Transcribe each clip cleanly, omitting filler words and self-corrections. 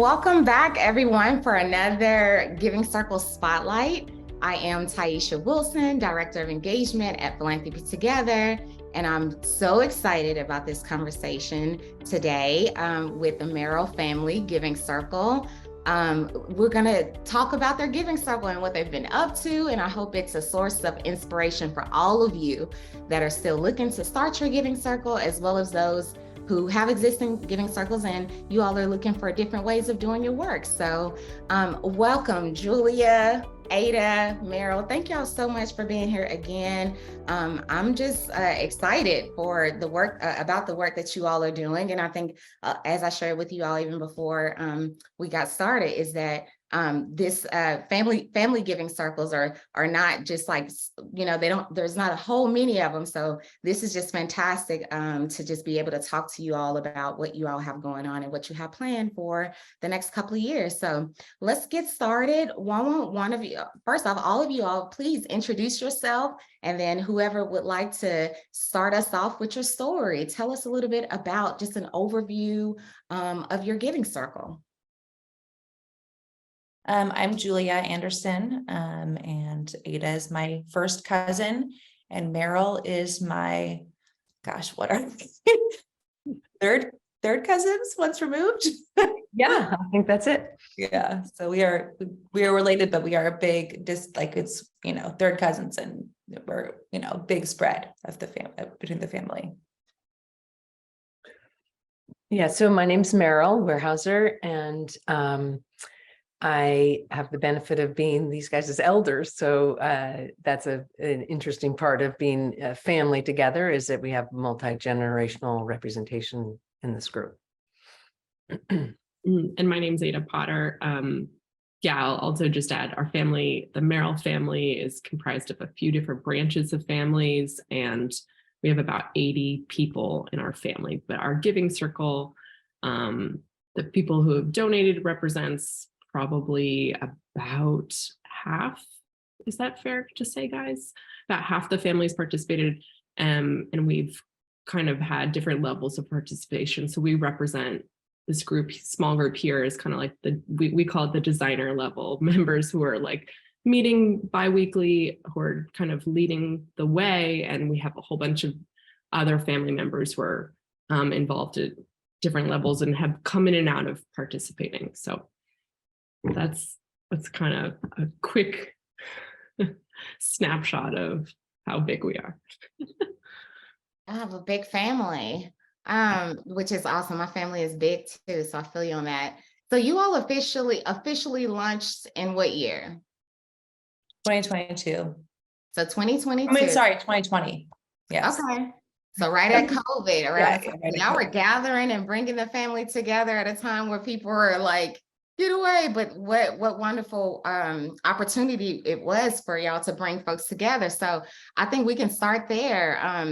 Welcome back, everyone, for another Giving Circle Spotlight. I am Taisha Wilson, Director of Engagement at Philanthropy Together, and I'm so excited about this conversation today with the Merrill Family Giving Circle. We're going to talk about their Giving Circle and what they've been up to, and I hope it's a source of inspiration for all of you that are still looking to start your Giving Circle, as well as those who have existing giving circles and you all are looking for different ways of doing your work. So welcome, Julia, Ada, Merrill. Thank y'all so much for being here again. I'm just excited for the work, about the work that you all are doing. And I think as I shared with you all even before we got started, is that this family giving circles are not just like, there's not a whole many of them. So this is just fantastic to just be able to talk to you all about what you all have going on and what you have planned for the next couple of years. So let's get started. One of you, first off, all of you all, please introduce yourself, and then whoever would like to start us off with your story, tell us a little bit about just an overview of your giving circle. I'm Julia Anderson, and Ada is my first cousin, and Merrill is my, what are third cousins once removed? Yeah, I think that's it. Yeah, so we are related, but we are a big, it's third cousins, and we're big spread of the family between the family. Yeah, so my name's Merrill Weyerhaeuser, and I have the benefit of being these guys' elders. So that's an interesting part of being a family together, is that we have multi-generational representation in this group. And my name's Ada Potter. I'll also just add, our family, the Merrill family, is comprised of a few different branches of families, and we have about 80 people in our family. But our giving circle, the people who have donated, represents probably about half. Is that fair to say, guys? About half the families participated, and we've kind of had different levels of participation. So we represent this group, small group here, is kind of like we call it the designer level members, who are like meeting bi-weekly, who are kind of leading the way. And we have a whole bunch of other family members who are involved at different levels and have come in and out of participating. So that's kind of a quick snapshot of how big we are. I have a big family, which is awesome. My family is big too, so I feel you on that. So you all officially launched in what year? 2022. So 2022. I mean, sorry, 2020. Yes. Okay. So right at COVID, right? Yeah, Y'all were gathering and bringing the family together at a time where people were like, get away. But what wonderful opportunity it was for y'all to bring folks together. So I think we can start there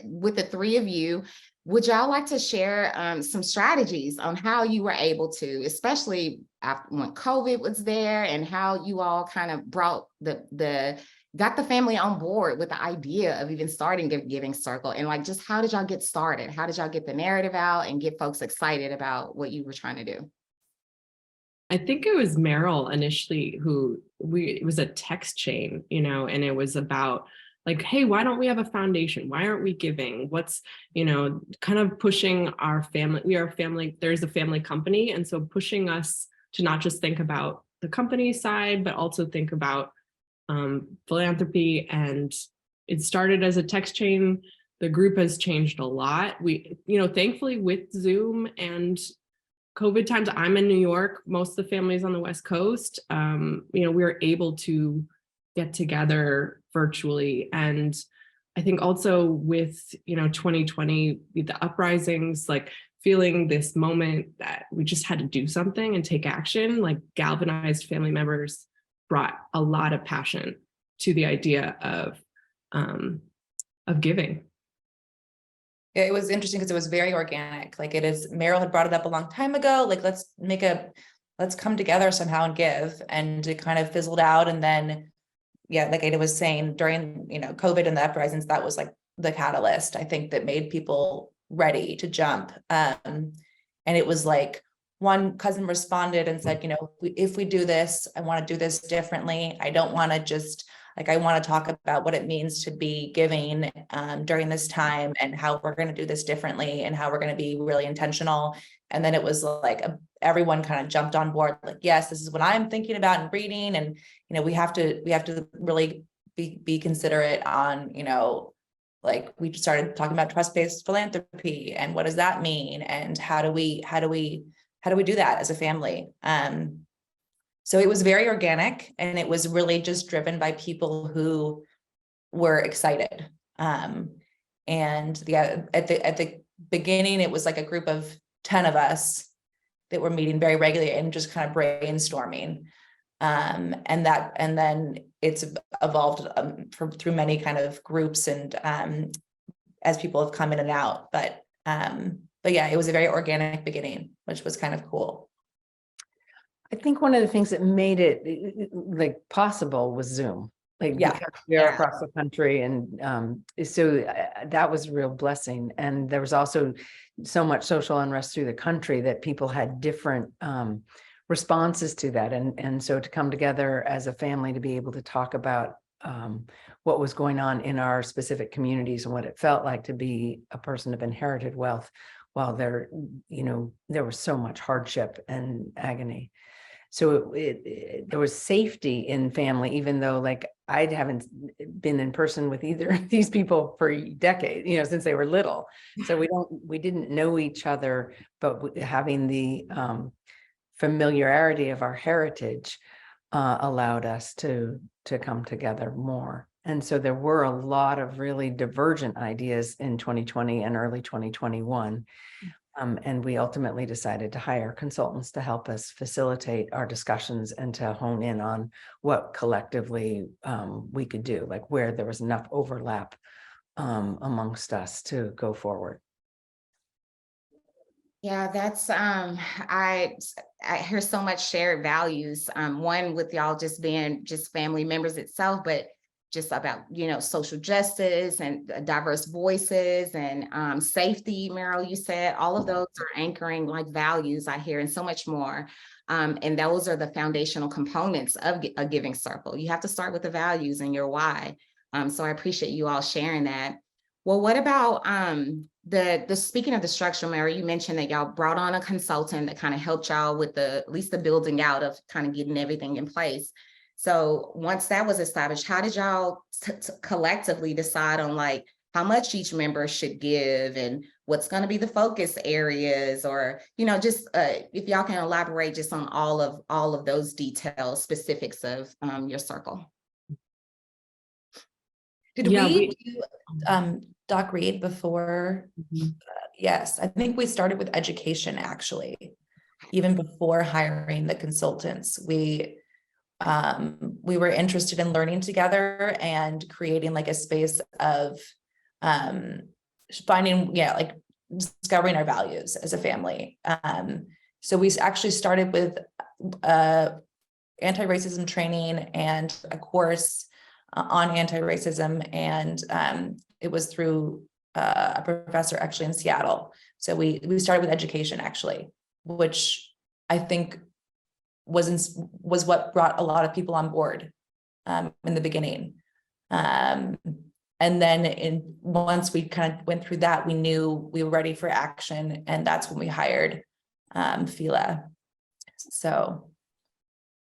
with the three of you. Would y'all like to share some strategies on how you were able to, especially after, when COVID was there, and how you all kind of brought got the family on board with the idea of even starting a giving circle, and like, just how did y'all get started? How did y'all get the narrative out and get folks excited about what you were trying to do? I think it was Merrill initially it was a text chain, and it was about like, hey, why don't we have a foundation? Why aren't we giving? What's, kind of pushing our family. We are a family, there's a family company. And so pushing us to not just think about the company side, but also think about philanthropy. And it started as a text chain. The group has changed a lot. We, thankfully with Zoom and COVID times, I'm in New York, most of the families on the West Coast, we were able to get together virtually. And I think also with, 2020, the uprisings, like feeling this moment that we just had to do something and take action, like galvanized family members brought a lot of passion to the idea of giving. It was interesting because it was very organic. Like, Merrill had brought it up a long time ago. Like, let's come together somehow and give, and it kind of fizzled out. And then, yeah, like Ada was saying, during, COVID and the uprisings, that was like the catalyst, I think, that made people ready to jump. And it was like, one cousin responded and said, if we do this, I want to do this differently. I don't want to just I want to talk about what it means to be giving during this time and how we're going to do this differently and how we're going to be really intentional. And then it was like everyone kind of jumped on board, like, yes, this is what I'm thinking about and reading. And, we have to really be considerate on, like we started talking about trust-based philanthropy and what does that mean? And how do we do that as a family? So it was very organic, and it was really just driven by people who were excited. And yeah, at the beginning, it was like a group of 10 of us that were meeting very regularly and just kind of brainstorming. And then it's evolved through many kind of groups and as people have come in and out. But yeah, it was a very organic beginning, which was kind of cool. I think one of the things that made it like possible was Zoom, like Yeah. because we are across the country, and so that was a real blessing. And there was also so much social unrest through the country that people had different responses to that, and so to come together as a family to be able to talk about what was going on in our specific communities and what it felt like to be a person of inherited wealth while there was so much hardship and agony. So there was safety in family, even though like I haven't been in person with either of these people for decades, since they were little. So we didn't know each other, but having the familiarity of our heritage allowed us to come together more. And so there were a lot of really divergent ideas in 2020 and early 2021. And we ultimately decided to hire consultants to help us facilitate our discussions and to hone in on what collectively we could do, like where there was enough overlap amongst us to go forward. Yeah, that's I hear so much shared values. One with y'all just being just family members itself, but just about, social justice and diverse voices and safety. Merrill, you said all of those are anchoring like values I hear, and so much more. And those are the foundational components of a giving circle. You have to start with the values and your why. So I appreciate you all sharing that. Well, what about the speaking of the structure, Mary, you mentioned that y'all brought on a consultant that kind of helped y'all with at least the building out of kind of getting everything in place. So once that was established, how did y'all collectively decide on like how much each member should give and what's going to be the focus areas, or, just if y'all can elaborate just on all of those details, specifics of your circle. Did we do Doc Reed before? Yes, I think we started with education, actually. Even before hiring the consultants, we were interested in learning together and creating like a space of finding, like discovering our values as a family. So we actually started with anti-racism training and a course on anti-racism, and it was through a professor actually in Seattle. So we started with education, actually, which I think was what brought a lot of people on board in the beginning. And then once we kind of went through that, we knew we were ready for action, and that's when we hired Phila. So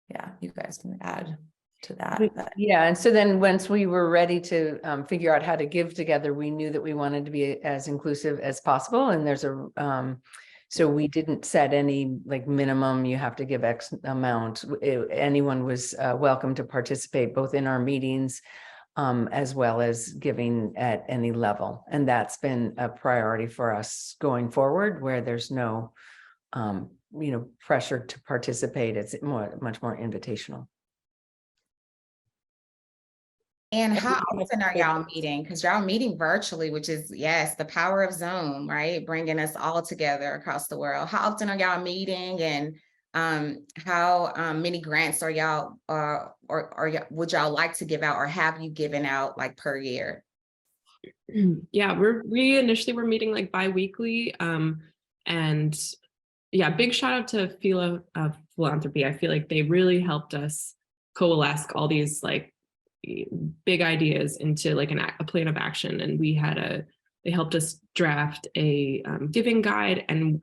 yeah, you guys can add to that. Yeah, and so then once we were ready to figure out how to give together, we knew that we wanted to be as inclusive as possible. And there's so we didn't set any like minimum, you have to give X amount. Anyone was welcome to participate both in our meetings as well as giving at any level. And that's been a priority for us going forward, where there's no pressure to participate. It's much more invitational. And how often are y'all meeting? Because y'all meeting virtually, which is, yes, the power of Zoom, right? Bringing us all together across the world. How often are y'all meeting, and how many grants are y'all or would y'all like to give out, or have you given out like per year? Yeah, we initially were meeting like bi-weekly, and yeah, big shout out to Philanthropy. I feel like they really helped us coalesce all these like big ideas into like a plan of action. And they helped us draft a giving guide and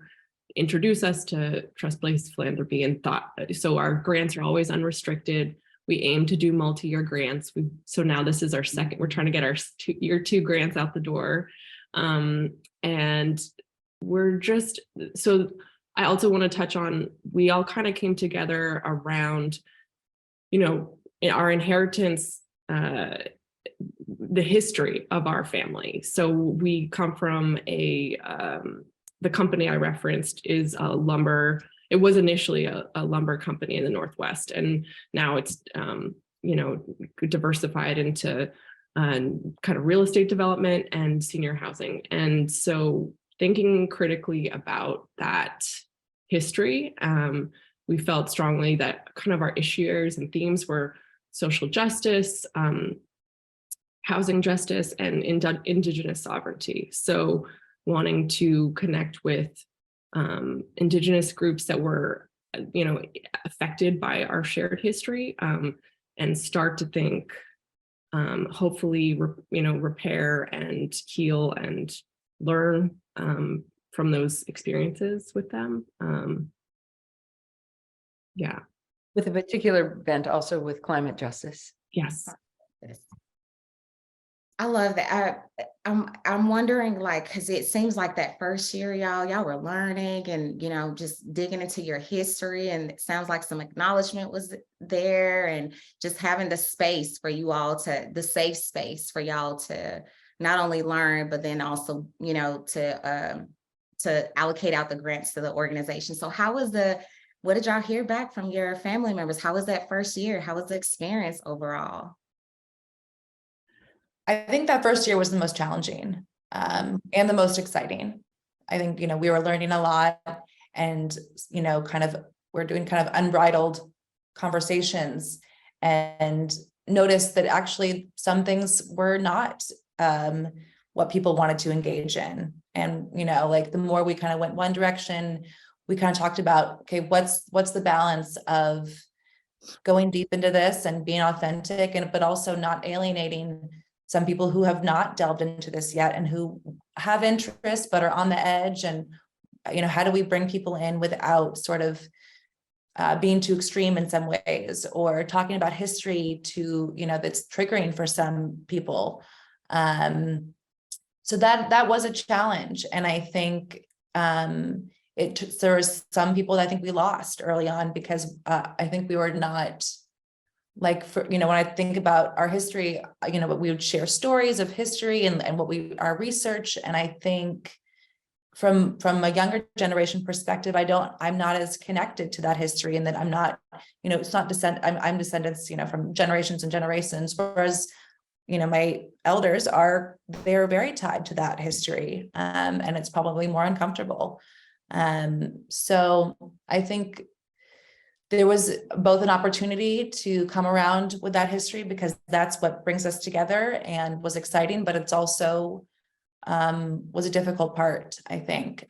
introduce us to trust-based philanthropy and thought. So our grants are always unrestricted. We aim to do multi-year grants. So now this is our second, we're trying to get our year 2 grants out the door. And we're just, so I also want to touch on, we all kind of came together around, our inheritance, the history of our family. So we come from the company I referenced is a lumber. It was initially a lumber company in the Northwest, and now it's diversified into kind of real estate development and senior housing. And so thinking critically about that history, we felt strongly that kind of our issues and themes were social justice, housing justice, and Indigenous sovereignty. So wanting to connect with Indigenous groups that were, affected by our shared history, and start to think, hopefully, repair and heal and learn from those experiences with them. Yeah. With a particular bent also with climate justice. Yes. I love that. I'm wondering, like, because it seems like that first year, y'all were learning and just digging into your history, and it sounds like some acknowledgement was there, and just having the space for you all the safe space for y'all to not only learn, but then also to allocate out the grants to the organization. So what did y'all hear back from your family members? How was that first year? How was the experience overall? I think that first year was the most challenging, and the most exciting. I think, we were learning a lot, and, we're doing kind of unbridled conversations, and noticed that actually some things were not what people wanted to engage in. And, like the more we kind of went one direction, we kind of talked about, okay, what's the balance of going deep into this and being authentic, but also not alienating some people who have not delved into this yet and who have interest but are on the edge. And, how do we bring people in without sort of being too extreme in some ways, or talking about history that's triggering for some people. So that was a challenge. And I think there was some people that I think we lost early on because I think we were not, like, when I think about our history, but we would share stories of history and our research. And I think from a younger generation perspective, I'm not as connected to that history, and that I'm not, it's not I'm descendants, from generations and generations, whereas, my elders they're very tied to that history. And it's probably more uncomfortable. So I think there was both an opportunity to come around with that history, because that's what brings us together and was exciting, but it's also was a difficult part, I think.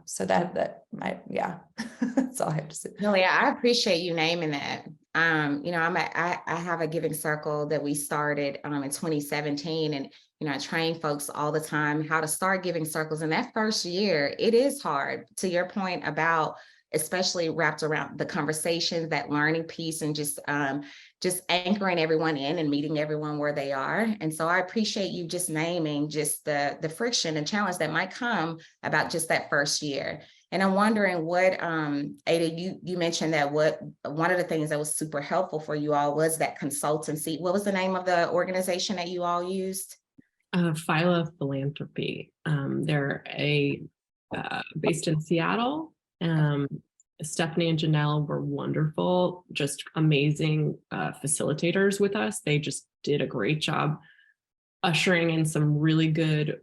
So that's all I have to say. No, yeah, I appreciate you naming that. I have a giving circle that we started in 2017, and I train folks all the time how to start giving circles. And that first year, it is hard, to your point about, especially wrapped around the conversations, that learning piece, and just anchoring everyone in and meeting everyone where they are. And so I appreciate you just naming just the friction and challenge that might come about just that first year. And I'm wondering what, Ada, you mentioned that one of the things that was super helpful for you all was that consultancy. What was the name of the organization that you all used? Philanthropy. They're based in Seattle. Stephanie and Janelle were wonderful, just amazing facilitators with us. They just did a great job ushering in some really good,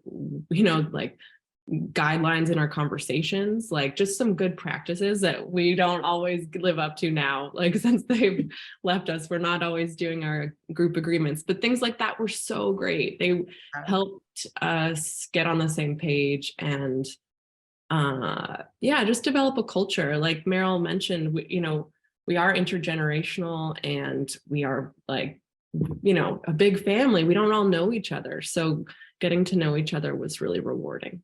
like guidelines in our conversations, like just some good practices that we don't always live up to now. Like since they've left us, we're not always doing our group agreements, but things like that were so great. They helped us get on the same page and yeah, just develop a culture. Like Merrill mentioned, we are intergenerational and we are like, a big family. We don't all know each other. So getting to know each other was really rewarding.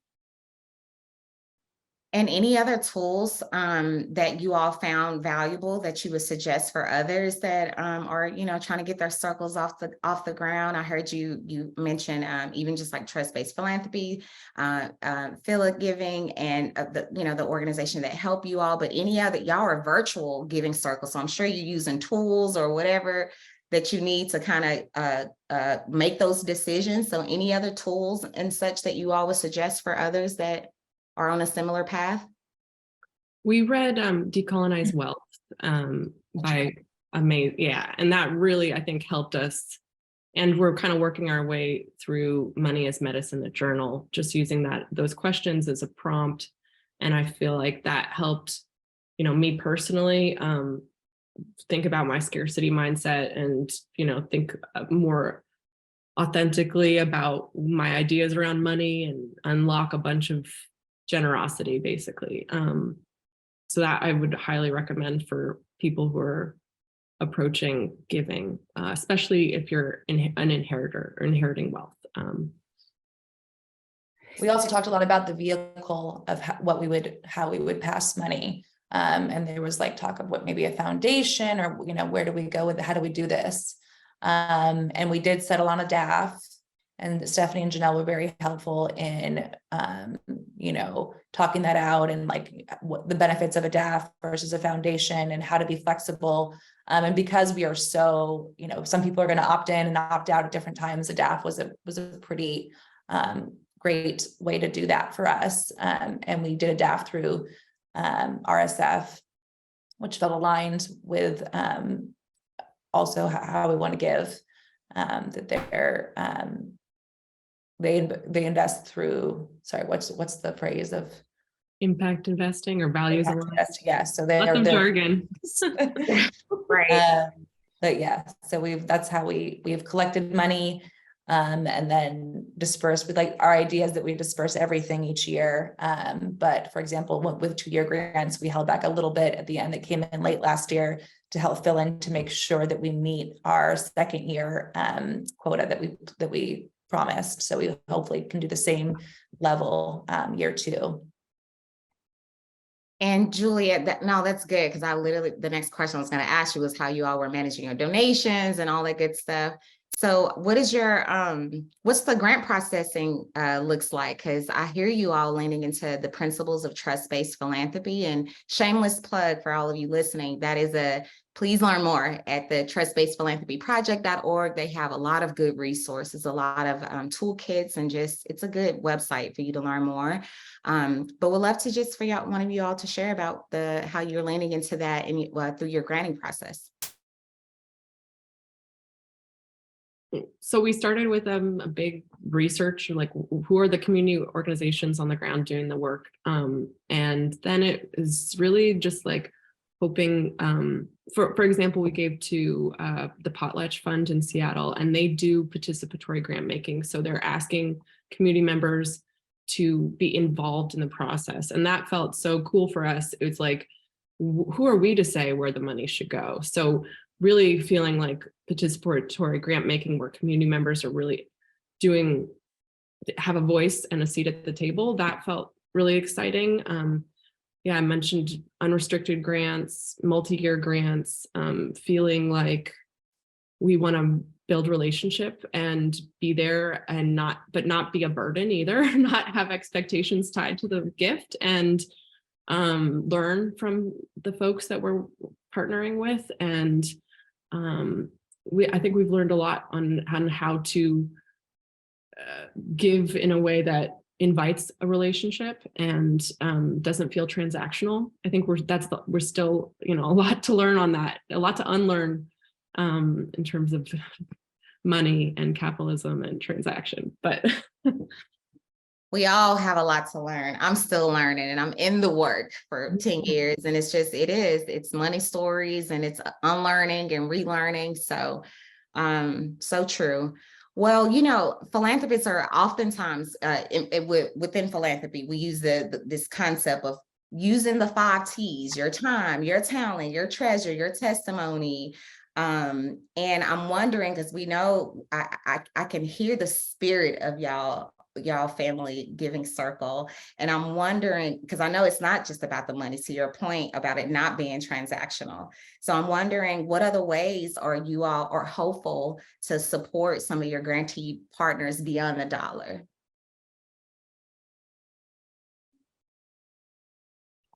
And any other tools that you all found valuable that you would suggest for others that are, trying to get their circles off the ground? I heard you mention even just like trust-based philanthropy, Phila Giving, and the organization that help you all. But any other, y'all are virtual giving circles, so I'm sure you're using tools or whatever that you need to kind of make those decisions. So any other tools and such that you all would suggest for others that are on a similar path? We read Decolonize Wealth by yeah, and that really, I think, helped us. And we're kind of working our way through Money as Medicine, the journal, just using those questions as a prompt. And I feel like that helped, me personally think about my scarcity mindset and, think more authentically about my ideas around money and unlock a bunch of generosity, basically. So that I would highly recommend for people who are approaching giving, especially if you're an inheritor or inheriting wealth. We also talked a lot about the vehicle of how we would pass money. And there was like talk of what maybe a foundation or, where do we go with it? How do we do this? And we did settle on a DAF, and Stephanie and Janelle were very helpful in, talking that out and like what the benefits of a DAF versus a foundation and how to be flexible. And because we are so, some people are going to opt in and opt out at different times, a DAF was a pretty great way to do that for us. And we did a DAF through RSF, which felt aligned with also how we want to give, that they're they invest through, sorry, what's the phrase of impact investing or values aligned? Yeah, so Lots of jargon. Right. But yeah, so that's how we've collected money and then dispersed with like our ideas that we disperse everything each year. But for example, with 2-year grants, we held back a little bit at the end that came in late last year to help fill in to make sure that we meet our second year quota that we promised. So we hopefully can do the same level year 2. And Julia, that's good, because the next question I was going to ask you was how you all were managing your donations and all that good stuff. So what is what's the grant processing looks like? Because I hear you all leaning into the principles of trust-based philanthropy, and shameless plug for all of you listening, that is please learn more at the trustbasedphilanthropyproject.org. They have a lot of good resources, a lot of toolkits, and it's a good website for you to learn more. But we'd love to just for one of you all to share about how you're leaning into that and through your granting process. So we started with a big research, like who are the community organizations on the ground doing the work? And then it is really just like hoping, for example, we gave to the Potlatch Fund in Seattle, and they do participatory grant making. So they're asking community members to be involved in the process. And that felt so cool for us. It was like, who are we to say where the money should go? So really feeling like participatory grant making where community members are really have a voice and a seat at the table, that felt really exciting. Yeah, I mentioned unrestricted grants, multi-year grants, feeling like we want to build relationship and be there and not be a burden either, not have expectations tied to the gift, and learn from the folks that we're partnering with. And I think we've learned a lot on how to give in a way that invites a relationship and doesn't feel transactional. I think we're still, a lot to learn on that, a lot to unlearn in terms of money and capitalism and transaction. But We all have a lot to learn. I'm still learning and I'm in the work for 10 years. And it's money stories and it's unlearning and relearning. So, so true. Well, philanthropists are oftentimes within philanthropy, we use this concept of using the 5 T's: your time, your talent, your treasure, your testimony. And I'm wondering, because we know I can hear the spirit of y'all family giving circle, and I'm wondering, because I know it's not just about the money, to your point about it not being transactional. So I'm wondering, what other ways are you all are hopeful to support some of your grantee partners beyond the dollar?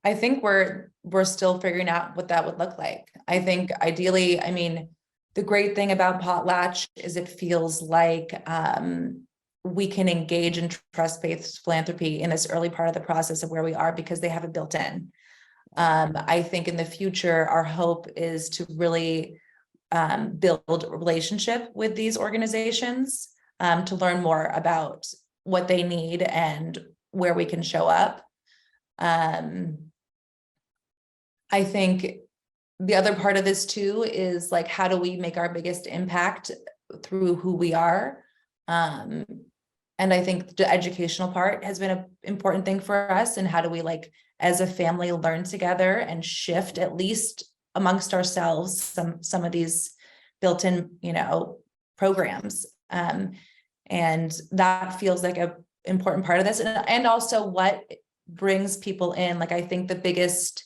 I think we're still figuring out what that would look like. I think ideally, I mean, the great thing about Potlatch is it feels like we can engage in trust-based philanthropy in this early part of the process of where we are, because they have it built in. I think in the future, our hope is to really build a relationship with these organizations to learn more about what they need and where we can show up. I think the other part of this too is like, how do we make our biggest impact through who we are? And I think the educational part has been an important thing for us. And how do we, like, as a family, learn together and shift, at least amongst ourselves, some of these built-in, programs. And that feels like an important part of this. And also what brings people in. Like, I think the biggest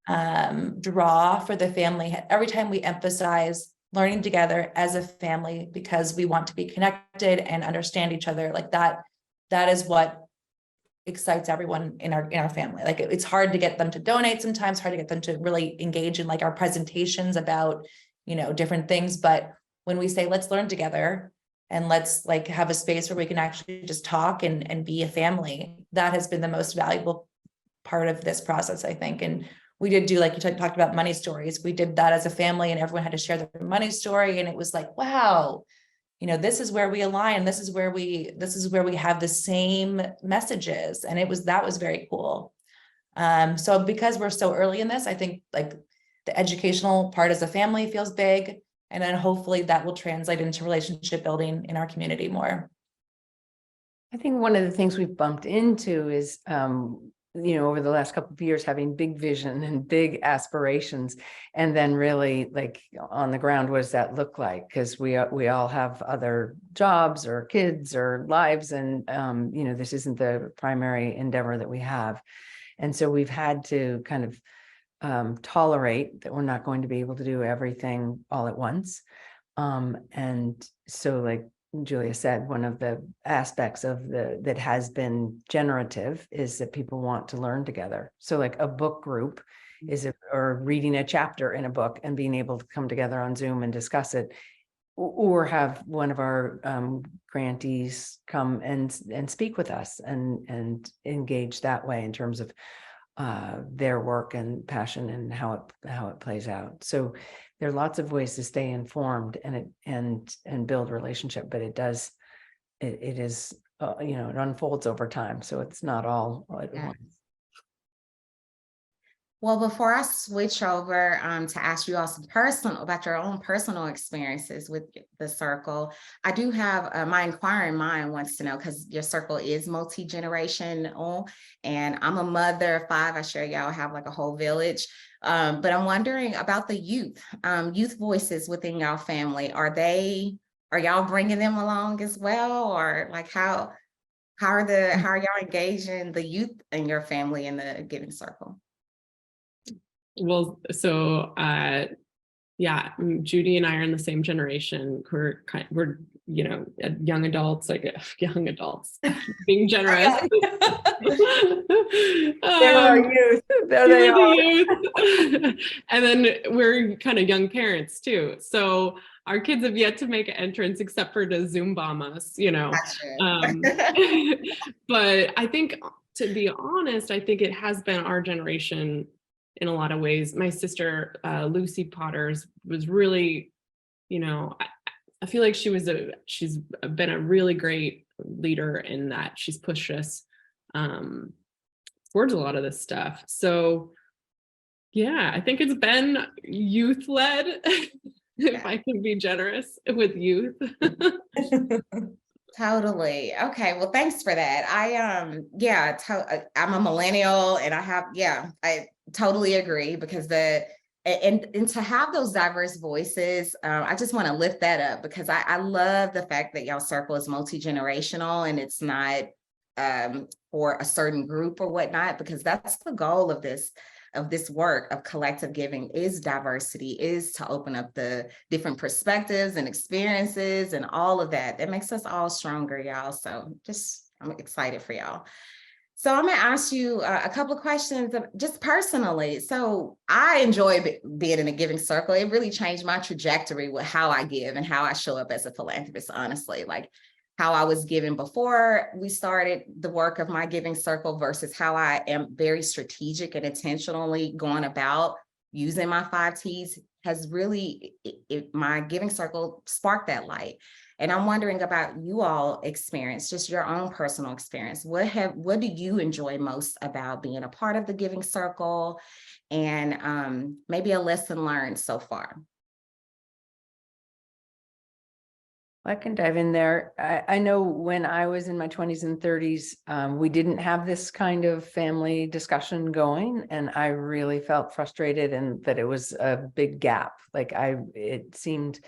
draw for the family, every time we emphasize learning together as a family, because we want to be connected and understand each other, like that is what excites everyone in our family. Like, it's hard to get them to donate sometimes, hard to get them to really engage in like our presentations about different things. But when we say, let's learn together and let's like have a space where we can actually just talk and be a family, that has been the most valuable part of this process, I think. And we did do, like you talked about, money stories. We did that as a family, and everyone had to share their money story. And it was like, wow, this is where we align. This is where we have the same messages. And that was very cool. So because we're so early in this, I think like the educational part as a family feels big. And then hopefully that will translate into relationship building in our community more. I think one of the things we've bumped into is, over the last couple of years, having big vision and big aspirations, and then really like on the ground, what does that look like? Because we all have other jobs or kids or lives, and this isn't the primary endeavor that we have. And so we've had to kind of tolerate that we're not going to be able to do everything all at once. And so, like Julia said, one of the aspects of that has been generative is that people want to learn together. So like a book group or reading a chapter in a book and being able to come together on Zoom and discuss it, or have one of our grantees come and speak with us and engage that way in terms of their work and passion and how it plays out. So there are lots of ways to stay informed and build relationship, but it is it unfolds over time. So it's not all at once. Well, before I switch over to ask you all some about your own personal experiences with the circle, I do have my inquiring mind wants to know, because your circle is multi-generational, and I'm a mother of 5. I sure y'all have like a whole village. But I'm wondering about the youth voices within y'all family. Are y'all bringing them along as well, or like how are y'all engaging the youth in your family in the giving circle? Well, so yeah, Judy and I are in the same generation. We're young adults, being generous. They're our youth. There they are. The youth. And then we're kind of young parents too. So our kids have yet to make an entrance except for to Zoom bomb us, Gotcha. But I think, to be honest, I think it has been our generation in a lot of ways. My sister, Lucy Potters, was really, I feel like she's been a really great leader in that. She's pushed us towards a lot of this stuff. So yeah, I think it's been youth-led, if I can be generous with youth. Totally. Okay. Well, thanks for that. I'm a millennial and I totally agree because and to have those diverse voices, I just want to lift that up because I love the fact that y'all circle is multi-generational and it's not for a certain group or whatnot, because that's the goal of this work of collective giving is diversity, is to open up the different perspectives and experiences and all of that. That makes us all stronger, y'all. So I'm excited for y'all. So I'm gonna ask you a couple of questions just personally. So I enjoy being in a giving circle. It really changed my trajectory with how I give and how I show up as a philanthropist, honestly. Like how I was giving before we started the work of my giving circle versus how I am very strategic and intentionally going about using my 5 T's has really, my giving circle sparked that light. And I'm wondering about you all experience, just your own personal experience. What do you enjoy most about being a part of the giving circle, and maybe a lesson learned so far? I can dive in there. I know when I was in my 20s and 30s, we didn't have this kind of family discussion going, and I really felt frustrated and that it was a big gap. It seemed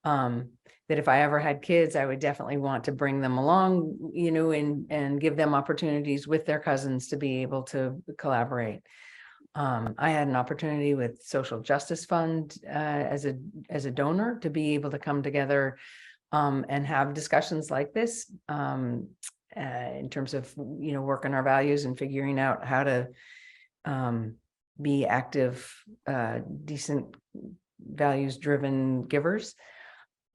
that if I ever had kids, I would definitely want to bring them along, and give them opportunities with their cousins to be able to collaborate. I had an opportunity with Social Justice Fund as a donor to be able to come together and have discussions like this in terms of, working our values and figuring out how to be active, decent, values-driven givers.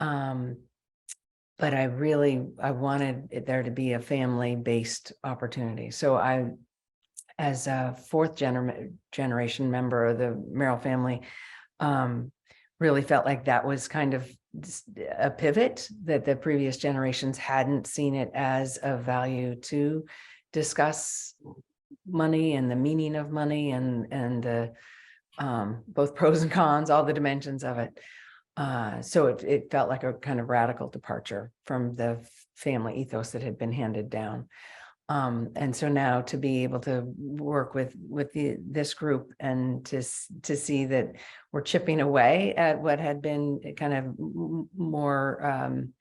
But I wanted there to be a family-based opportunity. So I, as a 4th generation member of the Merrill family, really felt like that was kind of a pivot, that the previous generations hadn't seen it as a value to discuss money and the meaning of money and the both pros and cons, all the dimensions of it. So it felt like a kind of radical departure from the family ethos that had been handed down. And so now to be able to work with this group and to see that we're chipping away at what had been kind of more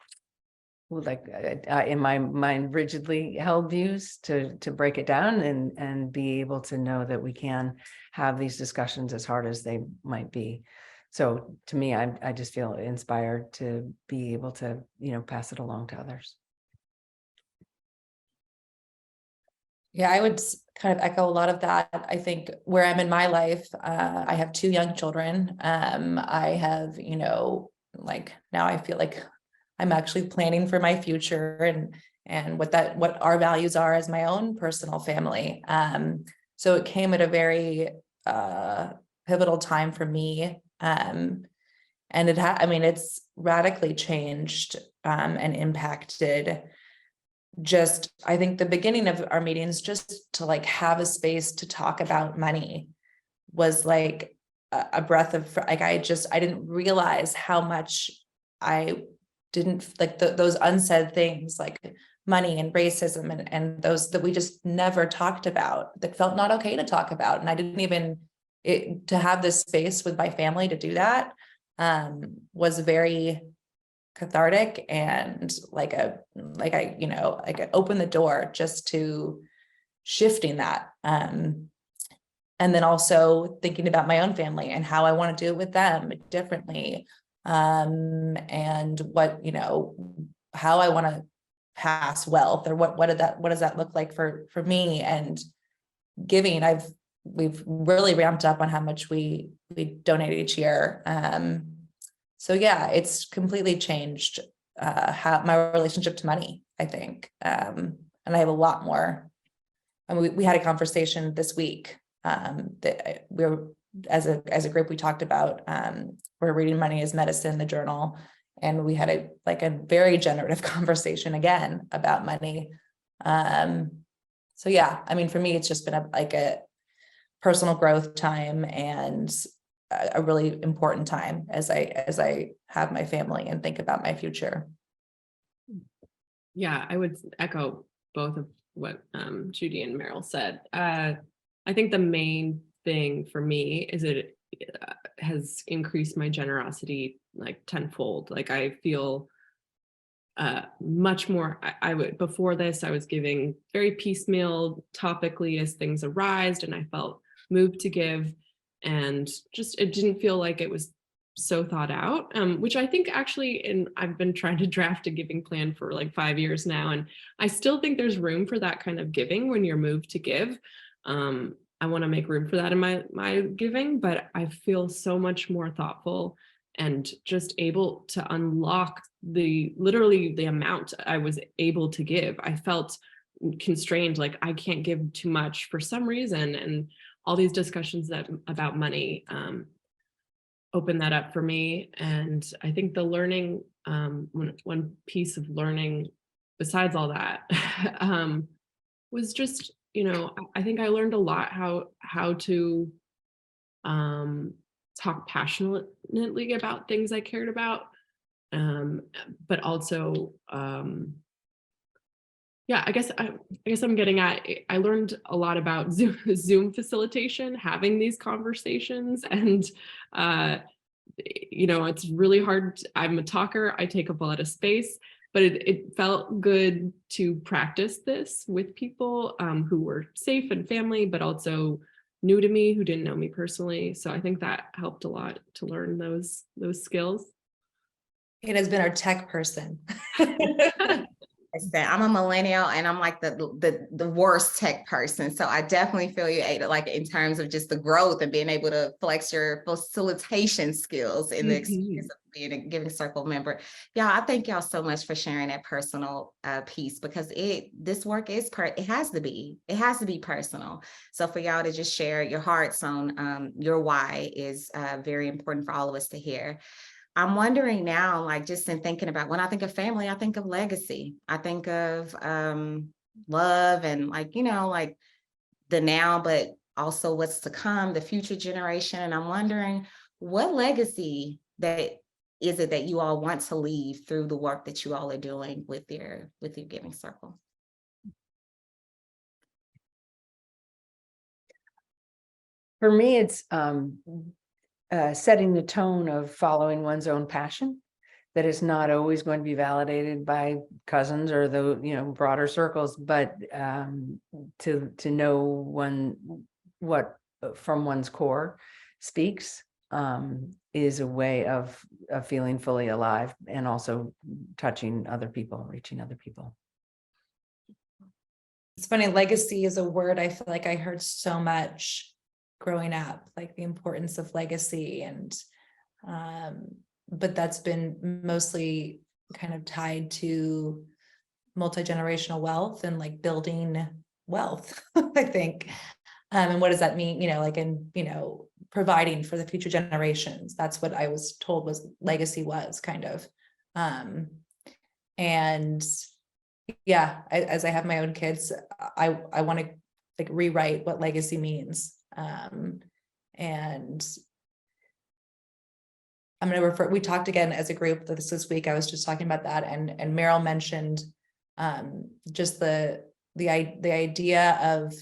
in my mind rigidly held views, to break it down and be able to know that we can have these discussions as hard as they might be. So to me, I just feel inspired to be able to, pass it along to others. Yeah, I would kind of echo a lot of that. I think where I'm in my life, I have 2 young children. I have, now I feel like I'm actually planning for my future and what our values are as my own personal family. So it came at a very pivotal time for me. And it's radically changed and impacted. I think the beginning of our meetings, just to have a space to talk about money, was like a breath of I didn't realize how much I didn't those unsaid things like money and racism and those that we just never talked about, that felt not okay to talk about. And I didn't even to have this space with my family to do that was very cathartic, and I opened the door just to shifting that. And then also thinking about my own family and how I want to do it with them differently. And what, how I want to pass wealth, or what does that look like for me? And giving, we've really ramped up on how much we donate each year. So yeah, it's completely changed how my relationship to money, I think. And I have a lot more. We had a conversation this week that we're as a group, we talked about we're reading Money as Medicine, the journal, and we had a very generative conversation again about money. So yeah, I mean, for me, it's just been a personal growth time and a really important time as I have my family and think about my future. Yeah, I would echo both of what Judy and Merrill said. I think the main thing for me is it has increased my generosity like tenfold. Like I feel much more. I would, before this, I was giving very piecemeal, topically as things arised, and I felt moved to give, and just it didn't feel like it was so thought out, which I think actually, and I've been trying to draft a giving plan for like 5 years now, and I still think there's room for that kind of giving when you're moved to give. I want to make room for that in my giving, but I feel so much more thoughtful and just able to unlock literally the amount I was able to give. I felt constrained, like I can't give too much for some reason, and all these discussions about money open that up for me. And I think the learning, one piece of learning besides all that was just, I think I learned a lot how to talk passionately about things I cared about, but also yeah, I guess I'm getting at, I learned a lot about Zoom facilitation, having these conversations, and it's really hard. I'm a talker, I take up a lot of space, but it felt good to practice this with people who were safe and family, but also new to me, who didn't know me personally. So I think that helped a lot to learn those skills. It has been our tech person. I'm a millennial, and I'm like the worst tech person. So I definitely feel you, Ada, like in terms of just the growth and being able to flex your facilitation skills in the experience of being a Giving Circle member. Yeah, I thank y'all so much for sharing that personal piece, because this work is it has to be personal. So for y'all to just share your hearts on your why is very important for all of us to hear. I'm wondering now, like just in thinking about, when I think of family, I think of legacy. I think of love and like the now, but also what's to come, the future generation. And I'm wondering, what legacy that is it that you all want to leave through the work that you all are doing with your Giving Circle? For me, it's setting the tone of following one's own passion, that is not always going to be validated by cousins or the broader circles, but to know what from one's core speaks is a way of feeling fully alive, and also touching other people, reaching other people. It's funny, legacy is a word I feel like I heard so much growing up, like the importance of legacy, and but that's been mostly kind of tied to multi-generational wealth and like building wealth, I think. And what does that mean? Providing for the future generations. That's what I was told was legacy was kind of. And yeah, as I have my own kids, I want to like rewrite what legacy means. And I'm going to refer, we talked again as a group this week, I was just talking about that, and Merrill mentioned just the idea of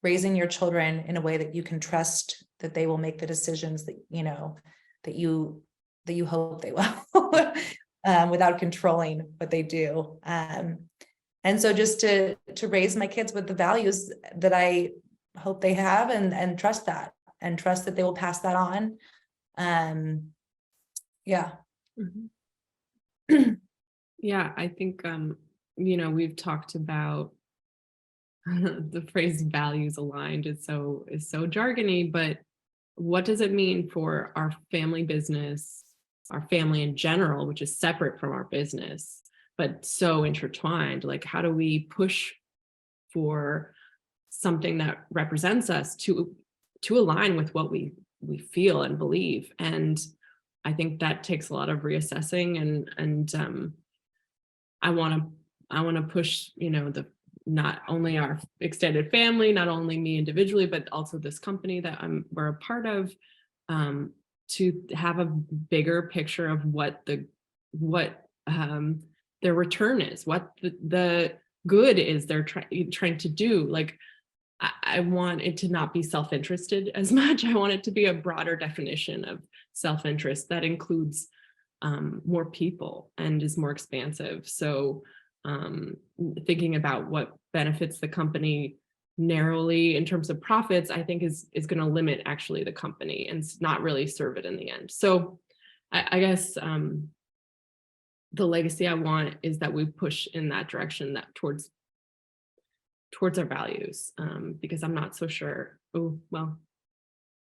raising your children in a way that you can trust that they will make the decisions that you hope they will, without controlling what they do. And so just to raise my kids with the values that I hope they have, and trust that they will pass that on. Yeah. Mm-hmm. Yeah, I think we've talked about the phrase values aligned is so jargony, but what does it mean for our family business, our family in general, which is separate from our business, but so intertwined? Like, how do we push for something that represents us to align with what we feel and believe? And I think that takes a lot of reassessing, and I want to push, not only our extended family, not only me individually, but also this company that we're a part of, to have a bigger picture of what their return is, what the good is they're trying to do. Like, I want it to not be self-interested as much. I want it to be a broader definition of self-interest that includes more people and is more expansive. So thinking about what benefits the company narrowly in terms of profits, I think is going to limit actually the company and not really serve it in the end. So I guess the legacy I want is that we push in that direction, that towards our values, because I'm not so sure. Oh, well,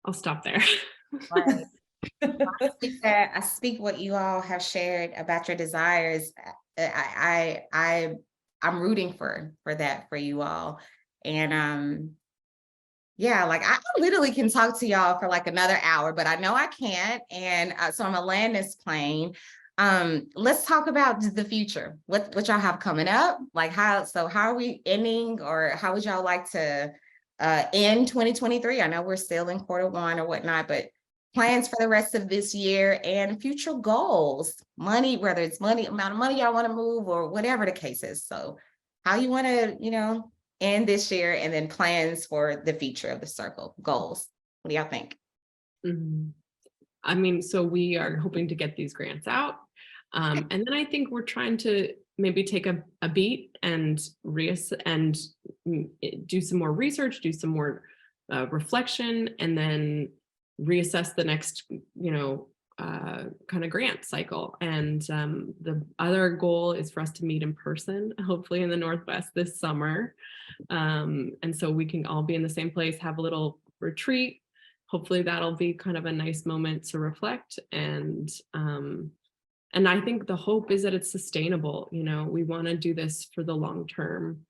I'll stop there. Right. I speak what you all have shared about your desires. I'm rooting for that for you all. And yeah, like I literally can talk to y'all for like another hour, but I know I can't. And so I'm gonna land this plane. Let's talk about the future. What y'all have coming up? Like how are we ending, or how would y'all like to end 2023? I know we're still in Q1 or whatnot, but plans for the rest of this year and future goals, money, whether it's money, amount of money y'all want to move or whatever the case is. So how you want to, end this year, and then plans for the future of the circle, goals. What do y'all think? Mm-hmm. I mean, so we are hoping to get these grants out. And then I think we're trying to maybe take a beat and do some more research, do some more reflection, and then reassess the next, kind of grant cycle. And the other goal is for us to meet in person, hopefully in the Northwest this summer. And so we can all be in the same place, have a little retreat. Hopefully that'll be kind of a nice moment to reflect. And I think the hope is that it's sustainable. We want to do this for the long term.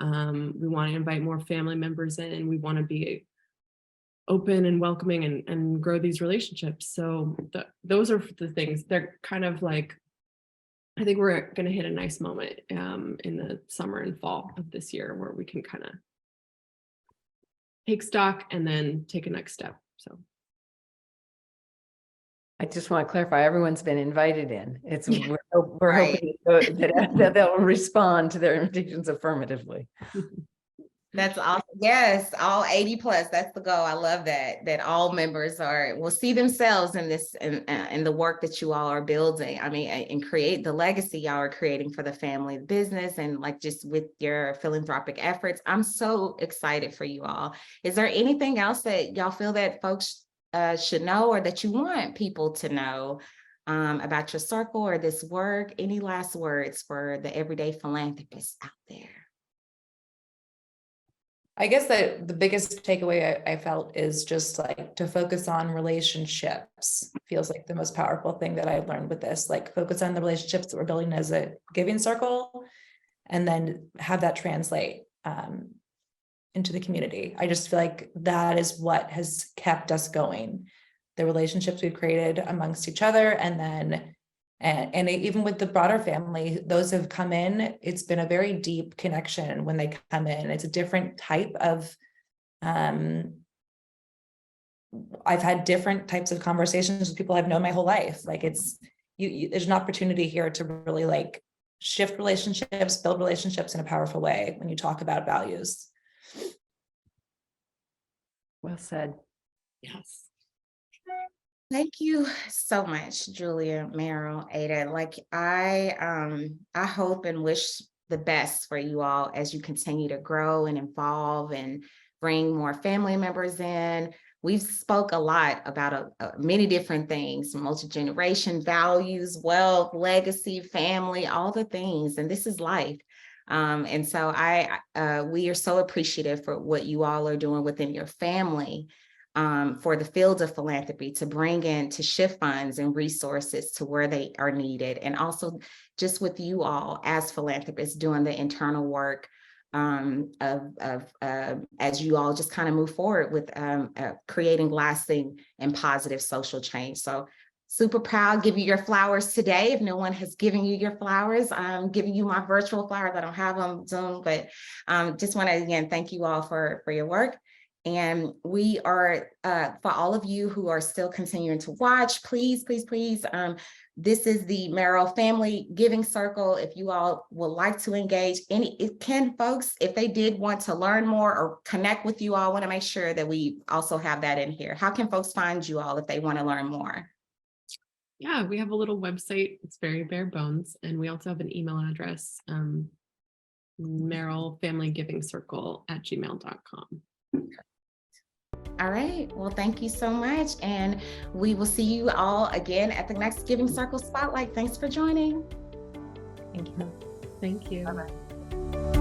We want to invite more family members in. We want to be open and welcoming and grow these relationships. So those are the things. They're kind of like, I think we're going to hit a nice moment in the summer and fall of this year where we can kind of take stock and then take a next step. So I just want to clarify, everyone's been invited in. We're Right. hoping that they'll respond to their invitations affirmatively. That's awesome. Yes, all 80 plus. That's the goal. I love that all members will see themselves in this, in the work that you all are building. I mean, and create the legacy y'all are creating for the family business, and like just with your philanthropic efforts. I'm so excited for you all. Is there anything else that y'all feel that folks should know, or that you want people to know about your circle or this work? Any last words for the everyday philanthropists out there? I guess that the biggest takeaway I felt is just like to focus on relationships feels like the most powerful thing that I've learned with this, like focus on the relationships that we're building as a giving circle, and then have that translate into the community. I just feel like that is what has kept us going. The relationships we've created amongst each other, and then and even with the broader family, those have come in, it's been a very deep connection when they come in. It's a different type of, I've had different types of conversations with people I've known my whole life. Like there's an opportunity here to really like shift relationships, build relationships in a powerful way when you talk about values. Well said. yes. Thank you so much, Julia, Merrill, Ada. Like I hope and wish the best for you all as you continue to grow and evolve and bring more family members in. We've spoke a lot about many different things: multi-generation values, wealth, legacy, family, all the things. And this is life. And so we are so appreciative for what you all are doing within your family. For the field of philanthropy, to bring in, to shift funds and resources to where they are needed. And also just with you all as philanthropists doing the internal work as you all just kind of move forward with creating lasting and positive social change. So super proud, give you your flowers today. If no one has given you your flowers, I'm giving you my virtual flowers. I don't have them Zoom, but just want to again thank you all for your work. And we are, for all of you who are still continuing to watch, please, please, please, this is the Merrill Family Giving Circle. If you all would like to engage, folks, if they did want to learn more or connect with you all, I want to make sure that we also have that in here. How can folks find you all if they want to learn more? Yeah, we have a little website. It's very bare bones. And we also have an email address, Merrill Family Giving Circle @gmail.com. All right. Well, thank you so much. And we will see you all again at the next Giving Circle Spotlight. Thanks for joining. Thank you. Thank you. Bye-bye.